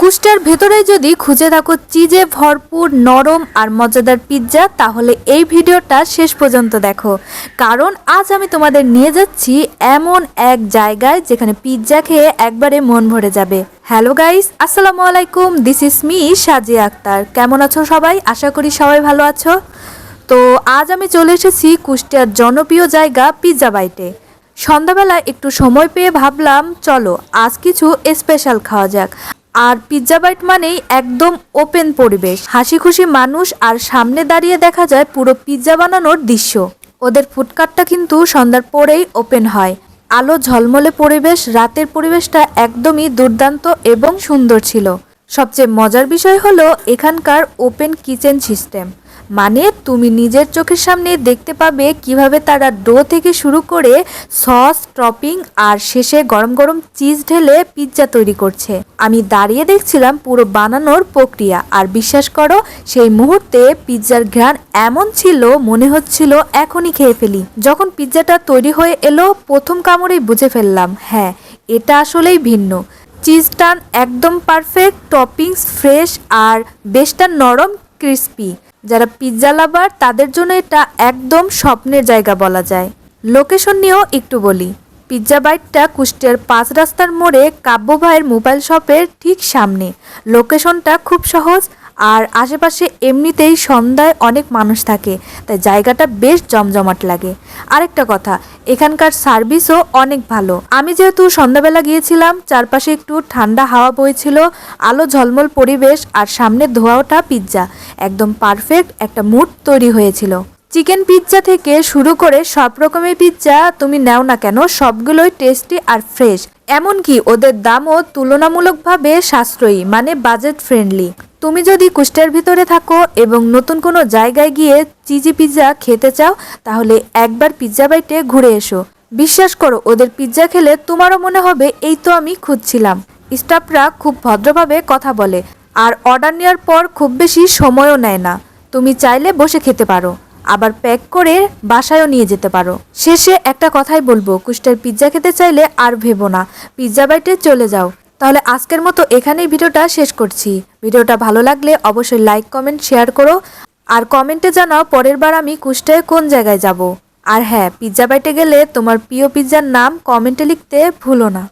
কুষ্টার ভেতরে যদি খুঁজে থাকো চিজে ভরপুর নরম আর মজাদার পিৎজা, তাহলে এই ভিডিওটা শেষ পর্যন্ত দেখো, কারণ আজ আমি তোমাদের নিয়ে যাচ্ছি এমন এক জায়গায় যেখানে পিৎজা খেয়ে একবারে মন ভরে যাবে। হ্যালো গাইস, আসসালামু আলাইকুম, দিস ইজ মি সাজিয়া আক্তার। কেমন আছো সবাই? আশা করি সবাই ভালো আছো। তো আজ আমি চলে এসেছি কুষ্টিয়ার জনপ্রিয় জায়গা পিৎজা বাইটে। সন্ধ্যাবেলা একটু সময় পেয়ে ভাবলাম চলো আজ কিছু স্পেশাল খাওয়া যাক। আর পিৎজা বাইট মানেই একদম ওপেন পরিবেশ, হাসি খুশি মানুষ, আর সামনে দাঁড়িয়ে দেখা যায় পুরো পিৎজা বানানোর দৃশ্য। ওদের ফুডকার্টটা কিন্তু সন্ধ্যার পরেই ওপেন হয়। আলো ঝলমলে পরিবেশ, রাতের পরিবেশটা একদমই দুর্দান্ত এবং সুন্দর ছিল। সবচেয়ে মজার বিষয় হলো এখানকার ওপেন কিচেন সিস্টেম, মানে তুমি নিজের চোখের সামনে দেখতে পাবে কিভাবে তারা ডো থেকে শুরু করে সস, টপিং আর শেষে গরম গরম চিজ ঢেলে পিৎজা তৈরি করছে। আমি দাঁড়িয়ে দেখছিলাম পুরো বানানোর প্রক্রিয়া, আর বিশ্বাস করো সেই মুহূর্তে পিৎজার ঘ্রাণ এমন ছিল মনে হচ্ছিল এখনই খেয়ে ফেলি। যখন পিৎজাটা তৈরি হয়ে এলো প্রথম কামড়েই বুঝে ফেললাম, হ্যাঁ এটা আসলেই ভিন্ন। চিজটা একদম পারফেক্ট, টপিংস ফ্রেশ, আর বেশটা নরম ক্রিস্পি। যারা পিৎজা লাভার তাদের জন্য এটা একদম স্বপ্নের জায়গা বলা যায়। লোকেশন নিয়েও একটু বলি, পিৎজা বাইটটা কুষ্টিয়ার 5 রাস্তার মোড়ে কাব্য ভাইয়ের মোবাইল শপের ঠিক সামনে। লোকেশনটা খুব সহজ, আর আশেপাশে এমনিতেই সন্ধ্যায় অনেক মানুষ থাকে, তাই জায়গাটা বেশ জমজমাট লাগে। আরেকটা কথা, এখানকার সার্ভিসও অনেক ভালো। আমি যেহেতু সন্ধ্যাবেলা গিয়েছিলাম, চারপাশে একটু ঠান্ডা হাওয়া বইছিল, আলো ঝলমল পরিবেশ, আর সামনে ধোয়া ওঠা পিৎজা, একদম পারফেক্ট একটা মুড তৈরি হয়েছিল। চিকেন পিৎজা থেকে শুরু করে সব রকমের পিৎজা তুমি নাও না কেন, সবগুলোই টেস্টি আর ফ্রেশ। এমনকি ওদের দামও তুলনামূলকভাবে সাশ্রয়ী, মানে বাজেট ফ্রেন্ডলি। তুমি যদি কুষ্টিয়ার ভিতরে থাকো এবং নতুন কোনো জায়গায় গিয়ে চিজি পিৎজা খেতে চাও, তাহলে একবার পিৎজা বাইটে ঘুরে এসো। বিশ্বাস করো ওদের পিৎজা খেলে তোমারও মনে হবে এই তো আমি খুঁজছিলাম। স্টাফরা খুব ভদ্রভাবে কথা বলে, আর অর্ডার নেওয়ার পর খুব বেশি সময়ও নেয় না। তুমি চাইলে বসে খেতে পারো, আবার প্যাক করে বাসায়ও নিয়ে যেতে পারো। শেষে একটা কথাই বলবো, কুষ্টিয়ার পিৎজা খেতে চাইলে আর ভেবো না, পিৎজা বাইটে চলে যাও। তাহলে আজকের মতো এখানেই ভিডিওটা শেষ করছি। ভিডিওটা ভালো লাগলে অবশ্যই লাইক, কমেন্ট, শেয়ার করো, আর কমেন্টে জানাও পরের বার আমি কুষ্টিয়ায় কোন জায়গায় যাব। আর হ্যাঁ, পিৎজা বাইটে গেলে তোমার প্রিয় পিৎজার নাম কমেন্টে লিখতে ভুলো না।